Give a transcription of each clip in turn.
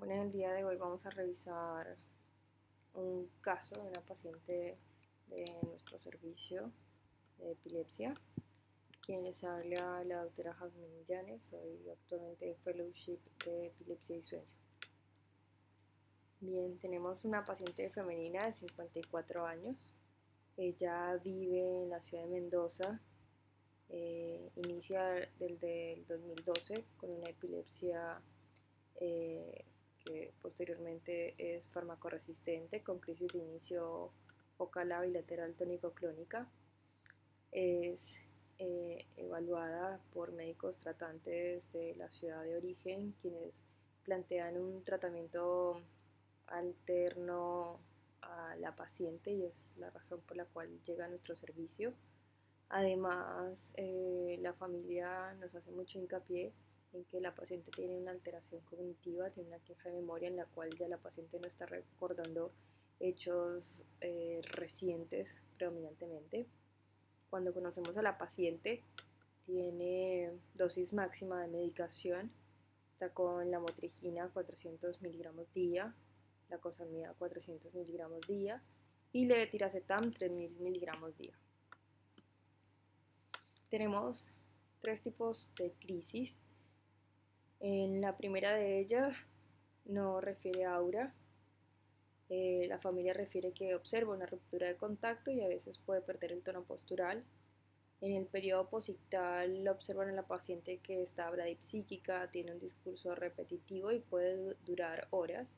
Bueno, en el día de hoy vamos a revisar un caso de una paciente de nuestro servicio de epilepsia. Quien les habla, la doctora Jasmine Llanes. Soy actualmente Fellowship de Epilepsia y Sueño. Bien, tenemos una paciente femenina de 54 años. Ella vive en la ciudad de Mendoza. Inicia desde el 2012 con una epilepsia que posteriormente es farmacoresistente con crisis de inicio focal a bilateral tónico-clónica. Es evaluada por médicos tratantes de la ciudad de origen, quienes plantean un tratamiento alterno a la paciente y es la razón por la cual llega a nuestro servicio. Además, la familia nos hace mucho hincapié en que la paciente tiene una alteración cognitiva, tiene una queja de memoria en la cual ya la paciente no está recordando hechos recientes predominantemente. Cuando conocemos a la paciente, tiene dosis máxima de medicación, está con la motrigina 400 miligramos día, la cosamida 400 miligramos día y levetiracetam 3000 miligramos día. Tenemos tres tipos de crisis. En la primera de ellas no refiere a aura. La familia refiere que observa una ruptura de contacto y a veces puede perder el tono postural. En el periodo posictal observan a la paciente que está bradipsíquica, tiene un discurso repetitivo y puede durar horas.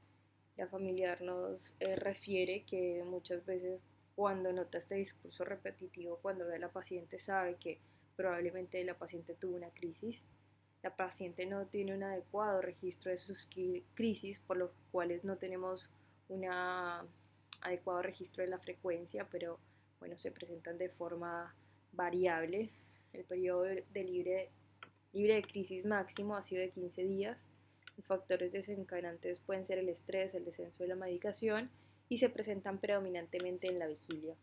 La familiar nos refiere que muchas veces cuando nota este discurso repetitivo, cuando ve a la paciente sabe que probablemente la paciente tuvo una crisis. La paciente no tiene un adecuado registro de sus crisis, por lo cual no tenemos un adecuado registro de la frecuencia, pero bueno, se presentan de forma variable. El periodo de libre de crisis máximo ha sido de 15 días. Los factores desencadenantes pueden ser el estrés, el descenso de la medicación y se presentan predominantemente en la vigilia.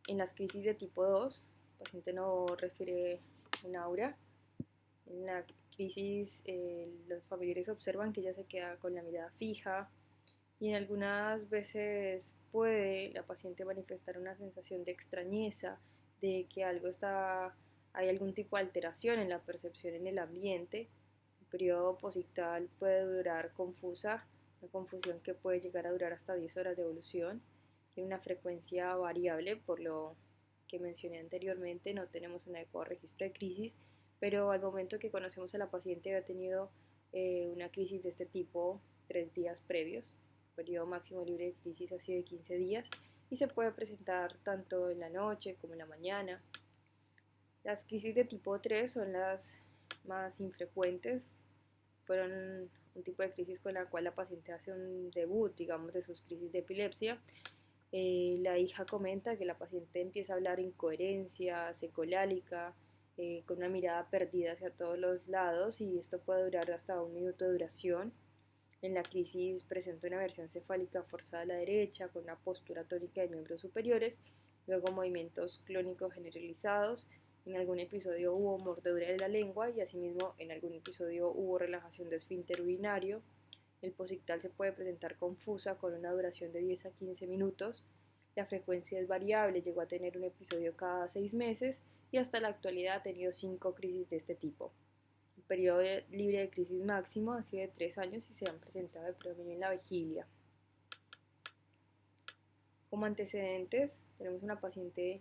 En las crisis de tipo 2, el paciente no refiere un aura. En la crisis, los familiares observan que ella se queda con la mirada fija y en algunas veces puede la paciente manifestar una sensación de extrañeza, de que hay algún tipo de alteración en la percepción en el ambiente. El periodo posictal puede durar confusa, una confusión que puede llegar a durar hasta 10 horas de evolución. Tiene una frecuencia variable, por lo que mencioné anteriormente, no tenemos un adecuado registro de crisis, pero al momento que conocemos a la paciente ha tenido una crisis de este tipo 3 días previos. El periodo máximo libre de crisis ha sido de 15 días y se puede presentar tanto en la noche como en la mañana. Las crisis de tipo 3 son las más infrecuentes. Fueron un tipo de crisis con la cual la paciente hace un debut, digamos, de sus crisis de epilepsia. La hija comenta que la paciente empieza a hablar incoherencia, secolálica, con una mirada perdida hacia todos los lados y esto puede durar hasta 1 minuto de duración. En la crisis presenta una versión cefálica forzada a la derecha, con una postura tónica de miembros superiores, luego movimientos clónicos generalizados. En algún episodio hubo mordedura de la lengua y asimismo en algún episodio hubo relajación de esfínter urinario. El posictal se puede presentar confusa con una duración de 10 a 15 minutos. La frecuencia es variable, llegó a tener un episodio cada 6 meses y hasta la actualidad ha tenido 5 crisis de este tipo. El periodo libre de crisis máximo ha sido de 3 años y se han presentado de predominio en la vigilia. Como antecedentes, tenemos una paciente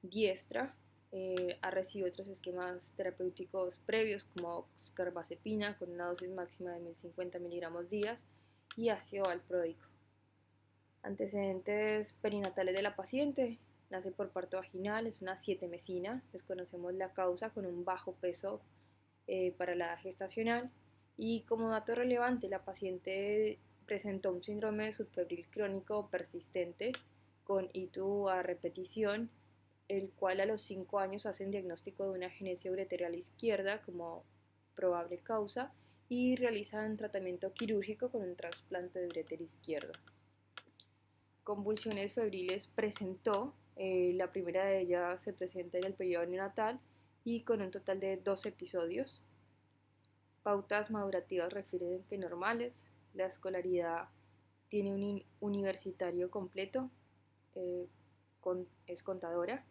diestra, ha recibido otros esquemas terapéuticos previos como carbazepina con una dosis máxima de 1050 miligramos día y ácido valproico. Antecedentes perinatales de la paciente: nace por parto vaginal, es una 7-mesina, desconocemos la causa, con un bajo peso para la edad gestacional. Y como dato relevante, la paciente presentó un síndrome subfebril crónico persistente con ITU a repetición, el cual a los 5 años hacen diagnóstico de una agenesia ureteral izquierda como probable causa y realizan tratamiento quirúrgico con un trasplante de uréter izquierdo. Convulsiones febriles presentó, la primera de ellas se presenta en el periodo neonatal y con un total de 2 episodios. Pautas madurativas refieren que normales, la escolaridad tiene un universitario completo, eh, es contadora.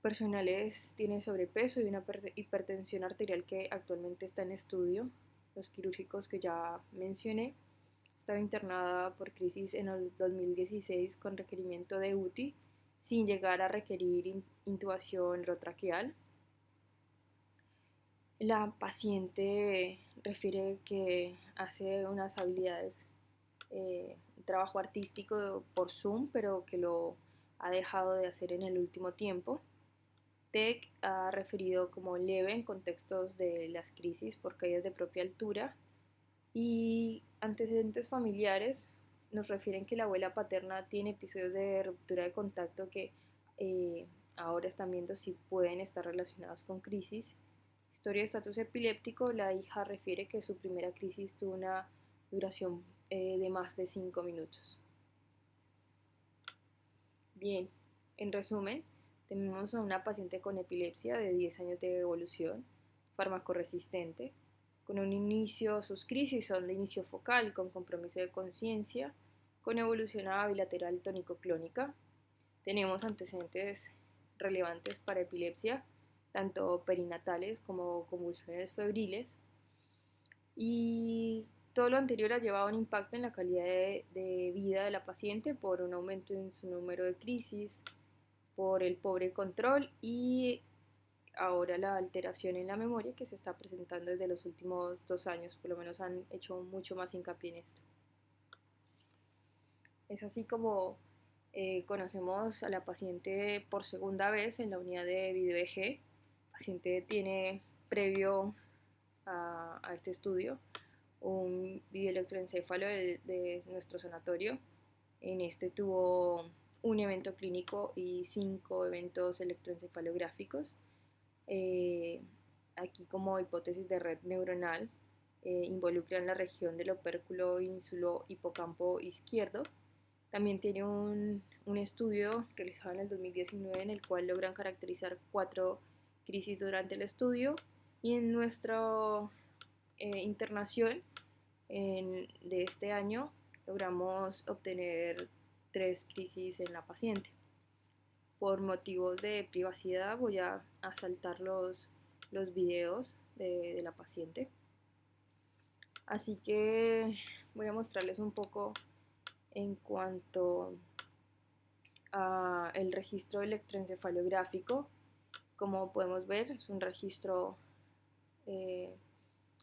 Personales tiene sobrepeso y una hipertensión arterial que actualmente está en estudio. Los quirúrgicos que ya mencioné. Estaba internada por crisis en el 2016 con requerimiento de UTI, sin llegar a requerir intubación endotraqueal. La paciente refiere que hace unas habilidades, trabajo artístico por Zoom, pero que lo ha dejado de hacer en el último tiempo. TEC ha referido como leve en contextos de las crisis por caídas de propia altura, y antecedentes familiares nos refieren que la abuela paterna tiene episodios de ruptura de contacto que ahora están viendo si pueden estar relacionados con crisis. Historia de estatus epiléptico, la hija refiere que su primera crisis tuvo una duración de más de 5 minutos. Bien, en resumen, tenemos a una paciente con epilepsia de 10 años de evolución, farmacoresistente, con un inicio, sus crisis son de inicio focal con compromiso de conciencia, con evolución a bilateral tónico-clónica. Tenemos antecedentes relevantes para epilepsia, tanto perinatales como convulsiones febriles, y todo lo anterior ha llevado a un impacto en la calidad de vida de la paciente por un aumento en su número de crisis, por el pobre control y ahora la alteración en la memoria que se está presentando desde los últimos 2 años, por lo menos han hecho mucho más hincapié en esto. Es así como conocemos a la paciente por segunda vez en la unidad de video EG. El paciente tiene previo a este estudio un videoelectroencéfalo de nuestro sanatorio. En este tuvo un evento clínico y 5 eventos electroencefalográficos. Aquí como hipótesis de red neuronal involucran la región del opérculo ínsulo hipocampo izquierdo. También tiene un estudio realizado en el 2019 en el cual logran caracterizar 4 crisis durante el estudio, y en nuestra internación de este año logramos obtener 3 crisis en la paciente. Por motivos de privacidad voy a saltar los videos de la paciente. Así que voy a mostrarles un poco en cuanto a el registro electroencefalográfico. Como podemos ver, es un registro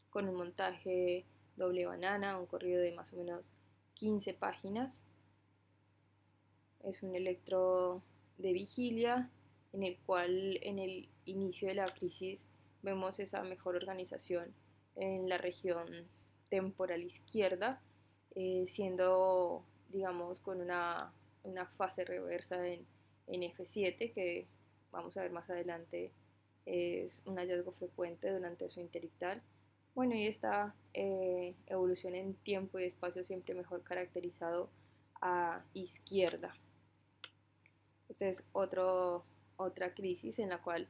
con un montaje doble banana, un corrido de más o menos 15 páginas. Es un electro de vigilia en el cual en el inicio de la crisis vemos esa mejor organización en la región temporal izquierda, siendo, digamos, con una fase reversa en F7, que vamos a ver más adelante es un hallazgo frecuente durante su interictal. Bueno, y esta evolución en tiempo y espacio siempre mejor caracterizado a izquierda. Esta es otra crisis en la cual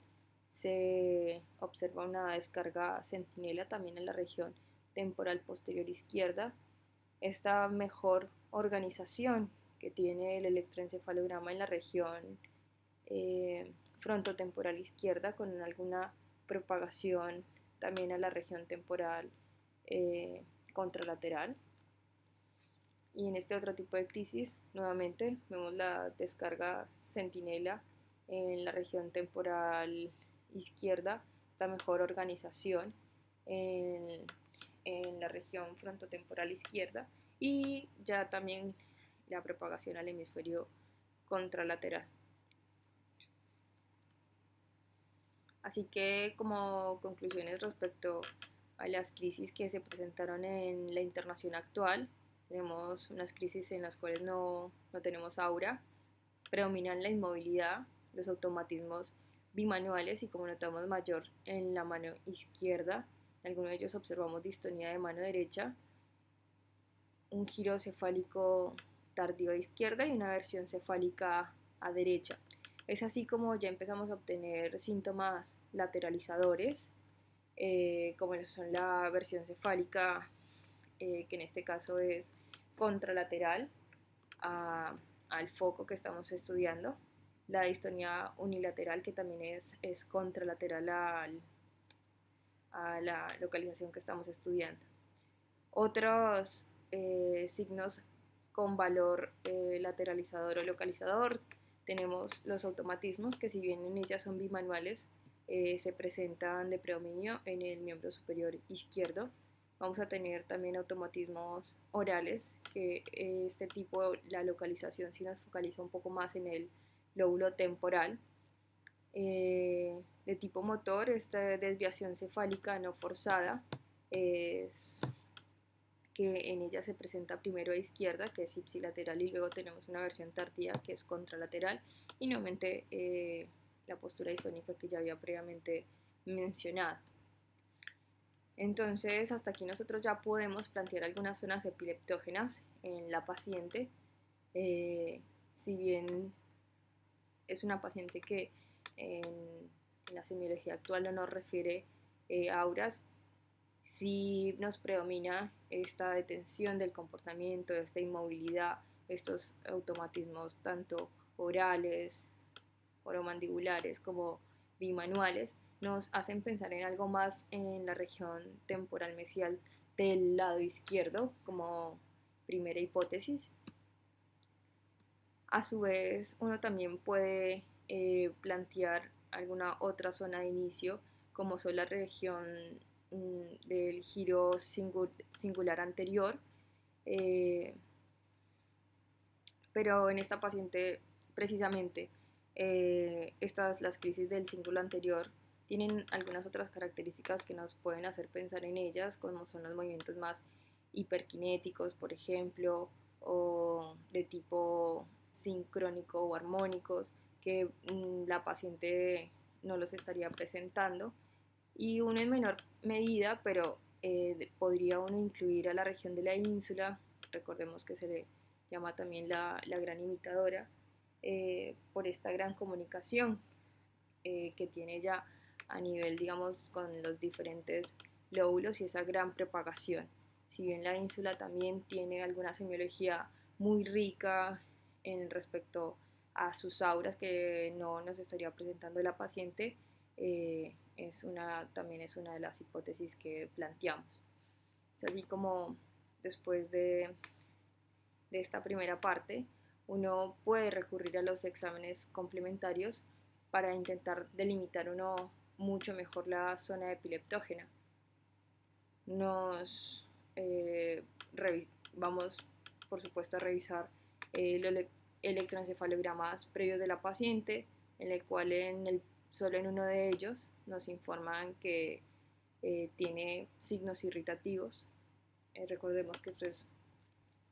se observa una descarga centinela también en la región temporal posterior izquierda. Esta mejor organización que tiene el electroencefalograma en la región frontotemporal izquierda, con alguna propagación también a la región temporal contralateral. Y en este otro tipo de crisis, nuevamente vemos la descarga centinela en la región temporal izquierda, esta mejor organización en la región frontotemporal izquierda, y ya también la propagación al hemisferio contralateral. Así que como conclusiones respecto a las crisis que se presentaron en la internación actual, tenemos unas crisis en las cuales no tenemos aura, predominan la inmovilidad, los automatismos bimanuales y, como notamos, mayor en la mano izquierda. En algunos de ellos observamos distonía de mano derecha, un giro cefálico tardío a izquierda y una versión cefálica a derecha. Es así como ya empezamos a obtener síntomas lateralizadores como son la versión cefálica, que en este caso es contralateral al foco que estamos estudiando, la distonía unilateral, que también es contralateral a la localización que estamos estudiando. Otros signos con valor lateralizador o localizador, tenemos los automatismos, que si bien en ellas son bimanuales, se presentan de predominio en el miembro superior izquierdo. Vamos a tener también automatismos orales, que este tipo, la localización sí nos focaliza un poco más en el lóbulo temporal. De tipo motor, esta desviación cefálica no forzada es que en ella se presenta primero a izquierda, que es ipsilateral, y luego tenemos una versión tardía, que es contralateral, y nuevamente la postura distónica que ya había previamente mencionado. Entonces, hasta aquí nosotros ya podemos plantear algunas zonas epileptógenas en la paciente. Si bien es una paciente que en la semiología actual no nos refiere auras, si nos predomina esta detención del comportamiento, esta inmovilidad, estos automatismos tanto orales, oromandibulares como bimanuales, nos hacen pensar en algo más en la región temporal mesial del lado izquierdo como primera hipótesis. A su vez, uno también puede plantear alguna otra zona de inicio, como son la región del giro singular anterior, pero en esta paciente precisamente las crisis del cíngulo anterior tienen algunas otras características que nos pueden hacer pensar en ellas, como son los movimientos más hiperkinéticos, por ejemplo, o de tipo sincrónico o armónicos, que la paciente no los estaría presentando, y uno en menor medida, pero podría uno incluir a la región de la ínsula. Recordemos que se le llama también la gran imitadora, por esta gran comunicación que tiene ella a nivel, digamos, con los diferentes lóbulos y esa gran propagación. Si bien la ínsula también tiene alguna semiología muy rica en respecto a sus auras que no nos estaría presentando la paciente, también es una de las hipótesis que planteamos. Es así como después de esta primera parte, uno puede recurrir a los exámenes complementarios para intentar delimitar uno mucho mejor la zona epileptógena. Vamos, por supuesto, a revisar los electroencefalogramas previos de la paciente, en el cual solo en uno de ellos nos informan que tiene signos irritativos. Recordemos que esto es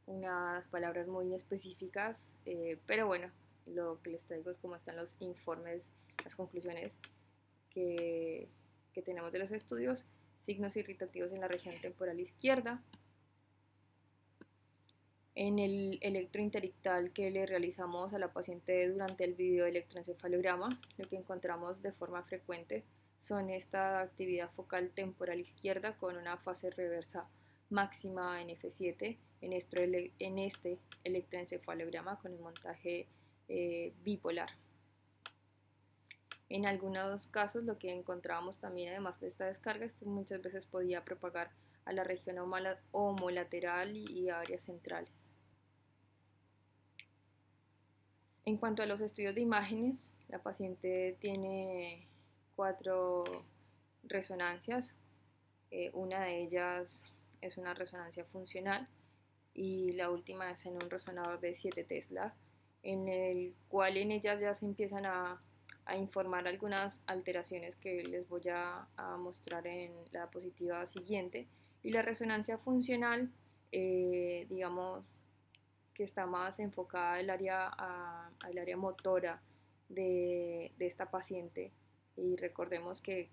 unas palabras muy específicas, pero bueno, lo que les traigo es cómo están los informes, las conclusiones que tenemos de los estudios. Signos irritativos en la región temporal izquierda. En el electrointerictal que le realizamos a la paciente durante el video electroencefalograma, lo que encontramos de forma frecuente son esta actividad focal temporal izquierda con una fase reversa máxima en F7 en este electroencefalograma con el montaje bipolar. En algunos casos lo que encontrábamos también, además de esta descarga, es que muchas veces podía propagar a la región homolateral y a áreas centrales. En cuanto a los estudios de imágenes, la paciente tiene 4 resonancias. Una de ellas es una resonancia funcional y la última es en un resonador de 7 Tesla, en el cual en ellas ya se empiezan a informar algunas alteraciones que les voy a mostrar en la diapositiva siguiente. Y la resonancia funcional, digamos que está más enfocada al área motora de esta paciente, y recordemos que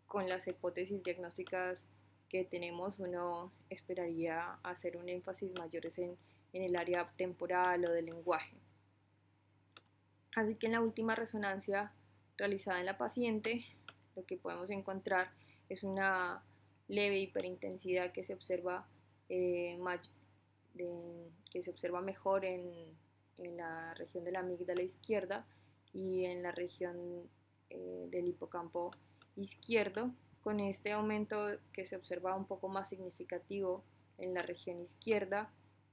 con las hipótesis diagnósticas que tenemos uno esperaría hacer un énfasis mayor en el área temporal o del lenguaje. Así que en la última resonancia realizada en la paciente, lo que podemos encontrar es una leve hiperintensidad que se observa, que se observa mejor en la región de la amígdala izquierda y en la región del hipocampo izquierdo, con este aumento que se observa un poco más significativo en la región izquierda,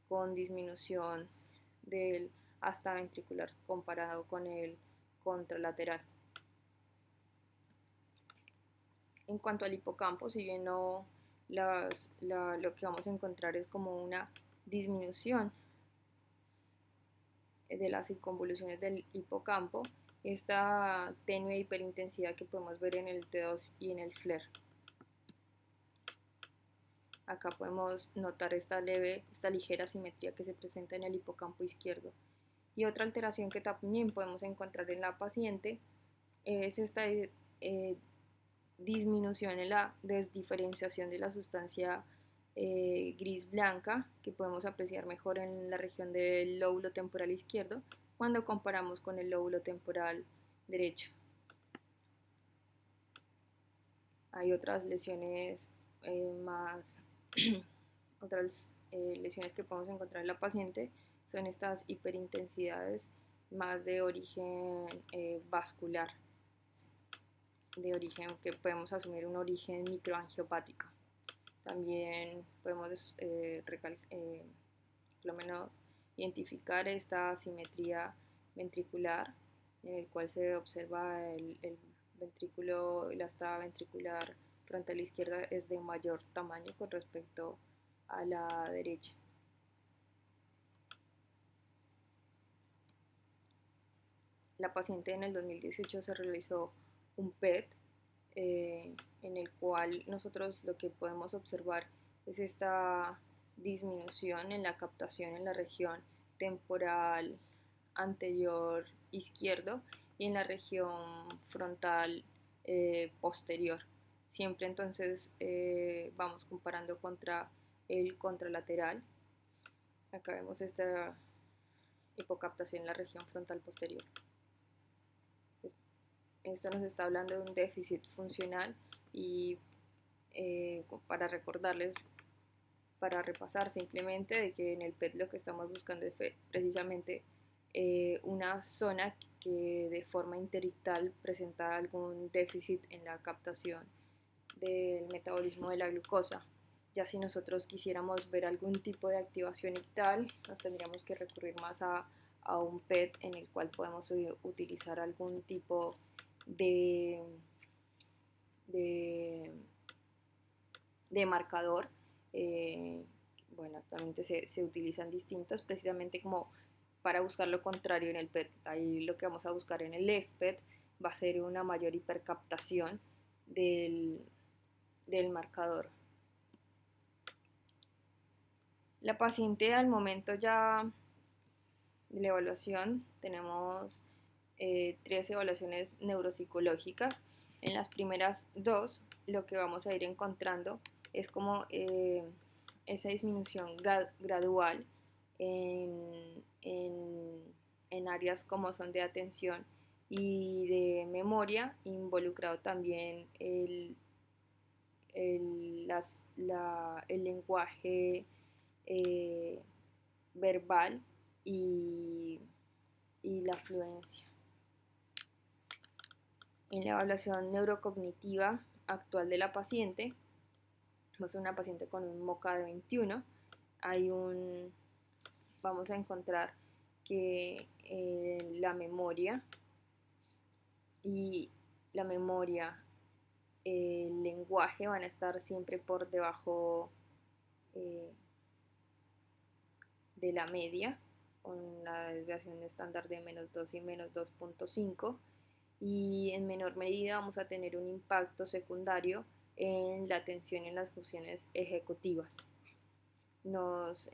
con disminución del asta ventricular comparado con el contralateral. En cuanto al hipocampo, si bien no lo que vamos a encontrar es como una disminución de las circunvoluciones del hipocampo, esta tenue hiperintensidad que podemos ver en el T2 y en el FLAIR. Acá podemos notar esta ligera simetría que se presenta en el hipocampo izquierdo. Y otra alteración que también podemos encontrar en la paciente es esta disminución en la desdiferenciación de la sustancia gris blanca, que podemos apreciar mejor en la región del lóbulo temporal izquierdo cuando comparamos con el lóbulo temporal derecho. Hay otras lesiones otras lesiones que podemos encontrar en la paciente son estas hiperintensidades más de origen vascular, de origen que podemos asumir un origen microangiopático. También podemos por lo menos identificar esta asimetría ventricular en el cual se observa el ventrículo, la asta ventricular frontal izquierda es de mayor tamaño con respecto a la derecha. La paciente en el 2018 se realizó un PET en el cual nosotros lo que podemos observar es esta disminución en la captación en la región temporal anterior izquierdo y en la región frontal posterior. Siempre entonces vamos comparando contra el contralateral. Acá vemos esta hipocaptación en la región frontal posterior. Esto nos está hablando de un déficit funcional y para recordarles, para repasar simplemente de que en el PET lo que estamos buscando es precisamente una zona que de forma interictal presenta algún déficit en la captación del metabolismo de la glucosa. Ya si nosotros quisiéramos ver algún tipo de activación ictal, nos tendríamos que recurrir más a un PET en el cual podemos utilizar algún tipo de marcador. Bueno, actualmente se utilizan distintos precisamente como para buscar lo contrario en el PET. Ahí lo que vamos a buscar en el SPET va a ser una mayor hipercaptación del marcador. La paciente al momento ya de la evaluación tenemos 3 evaluaciones neuropsicológicas. En las primeras 2 lo que vamos a ir encontrando es como esa disminución gradual en áreas como son de atención y de memoria, involucrado también el lenguaje verbal y la fluencia. En la evaluación neurocognitiva actual de la paciente, es una paciente con un MoCA de 21, vamos a encontrar que la memoria, el lenguaje van a estar siempre por debajo de la media, con la desviación estándar de -2 y -2.5, y en menor medida vamos a tener un impacto secundario en la atención y en las funciones ejecutivas. Nos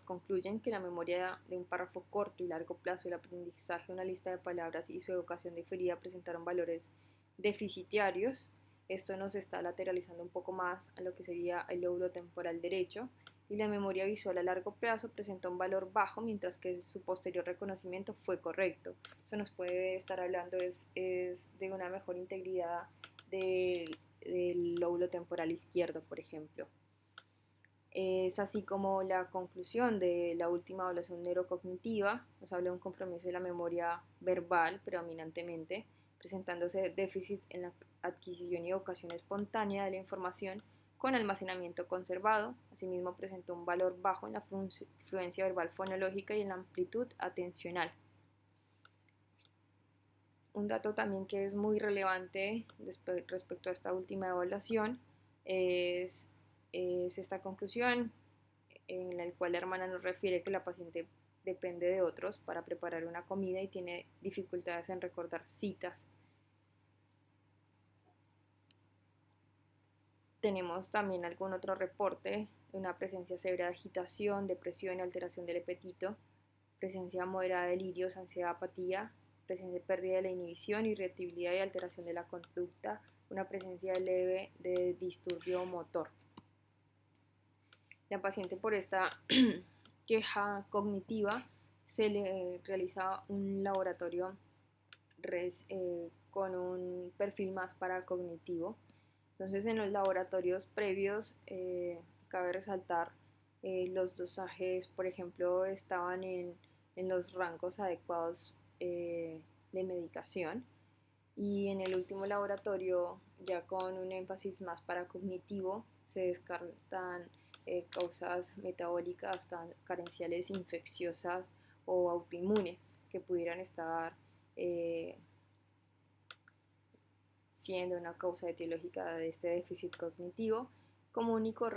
concluyen que la memoria de un párrafo corto y largo plazo, el aprendizaje de una lista de palabras y su educación diferida presentaron valores deficitarios. Esto nos está lateralizando un poco más a lo que sería el lóbulo temporal derecho, y la memoria visual a largo plazo presenta un valor bajo, mientras que su posterior reconocimiento fue correcto. Eso nos puede estar hablando es de una mejor integridad de del lóbulo temporal izquierdo, por ejemplo. Es así como la conclusión de la última evaluación neurocognitiva nos habla de un compromiso de la memoria verbal predominantemente, presentándose déficit en la adquisición y evocación espontánea de la información con almacenamiento conservado. Asimismo, presentó un valor bajo en la fluencia verbal fonológica y en la amplitud atencional. Un dato también que es muy relevante respecto a esta última evaluación es esta conclusión en la cual la hermana nos refiere que la paciente depende de otros para preparar una comida y tiene dificultades en recordar citas. Tenemos también algún otro reporte de una presencia severa de agitación, depresión y alteración del apetito, presencia moderada de delirios, ansiedad, apatía, presencia de pérdida de la inhibición, irritabilidad y alteración de la conducta, una presencia leve de disturbio motor. La paciente por esta queja cognitiva se le realiza un laboratorio con un perfil más paracognitivo. Entonces en los laboratorios previos cabe resaltar los dosajes, por ejemplo, estaban en los rangos adecuados de medicación, y en el último laboratorio, ya con un énfasis más paracognitivo, se descartan causas metabólicas carenciales infecciosas o autoinmunes que pudieran estar siendo una causa etiológica de este déficit cognitivo. Como único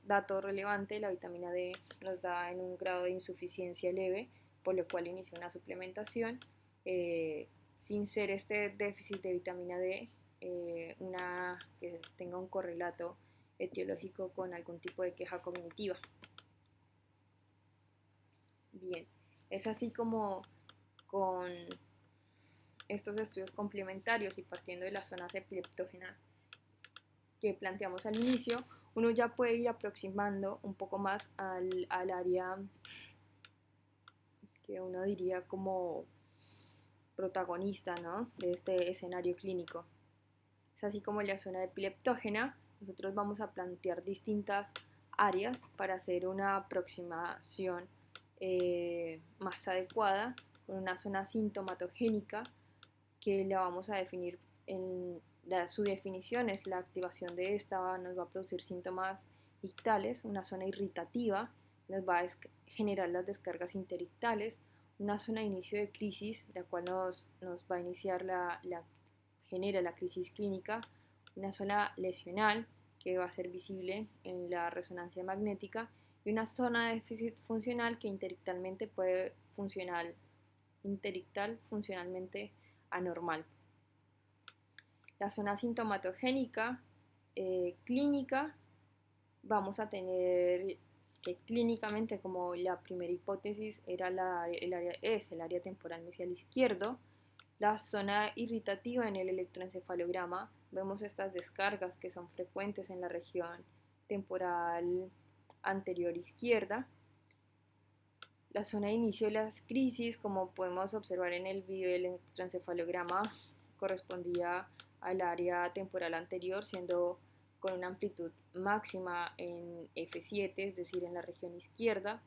dato relevante, la vitamina D nos da en un grado de insuficiencia leve, por lo cual inicia una suplementación. Sin ser este déficit de vitamina D una que tenga un correlato etiológico con algún tipo de queja cognitiva. Bien, es así como con estos estudios complementarios y partiendo de las zonas epileptógenas que planteamos al inicio, uno ya puede ir aproximando un poco más al área que uno diría como protagonista, ¿no?, de este escenario clínico. Es así como en la zona epileptógena nosotros vamos a plantear distintas áreas para hacer una aproximación más adecuada, con una zona sintomatogénica que la vamos a definir su definición es la activación de esta nos va a producir síntomas ictales, una zona irritativa nos va a generar las descargas interictales, una zona de inicio de crisis, la cual nos va a iniciar genera la crisis clínica, una zona lesional que va a ser visible en la resonancia magnética y una zona de déficit funcional que interictalmente puede funcionar funcionalmente anormal. La zona sintomatogénica clínica vamos a tener que clínicamente, como la primera hipótesis era el área temporal mesial izquierdo. La zona irritativa en el electroencefalograma, vemos estas descargas que son frecuentes en la región temporal anterior izquierda. La zona de inicio de las crisis, como podemos observar en el video del electroencefalograma, correspondía al área temporal anterior, siendo con una amplitud máxima en F7, es decir, en la región izquierda.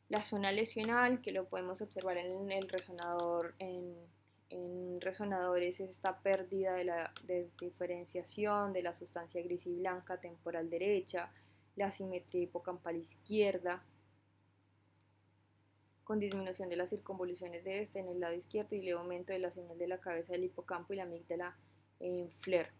La zona lesional, que lo podemos observar en el resonador, en resonadores, es esta pérdida de la desdiferenciación de la sustancia gris y blanca temporal derecha, la simetría hipocampal izquierda, con disminución de las circunvoluciones de este en el lado izquierdo y el aumento de la señal de la cabeza del hipocampo y la amígdala en FLAIR.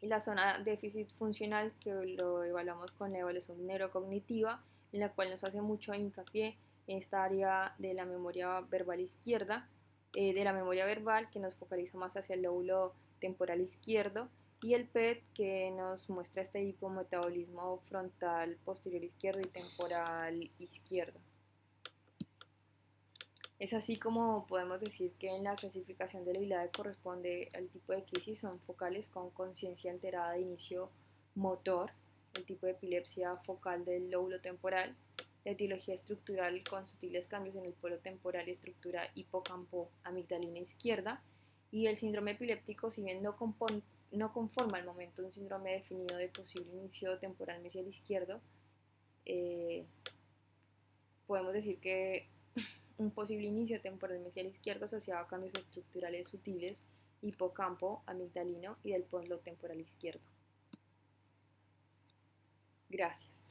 Y la zona déficit funcional, que lo evaluamos con la evaluación neurocognitiva, en la cual nos hace mucho hincapié en esta área de la memoria verbal izquierda, de la memoria verbal, que nos focaliza más hacia el lóbulo temporal izquierdo, y el PET, que nos muestra este hipometabolismo frontal posterior izquierdo y temporal izquierdo. Es así como podemos decir que en la clasificación de la ILADE corresponde al tipo de crisis, son focales con conciencia alterada de inicio motor, el tipo de epilepsia focal del lóbulo temporal, la etiología estructural con sutiles cambios en el polo temporal y estructura hipocampo amigdalina izquierda, y el síndrome epiléptico, si bien no no conforma al momento un síndrome definido de posible inicio temporal mesial izquierdo, eh, podemos decir que un posible inicio temporal mesial izquierdo asociado a cambios estructurales sutiles, hipocampo, amigdalino y del polo temporal izquierdo. Gracias.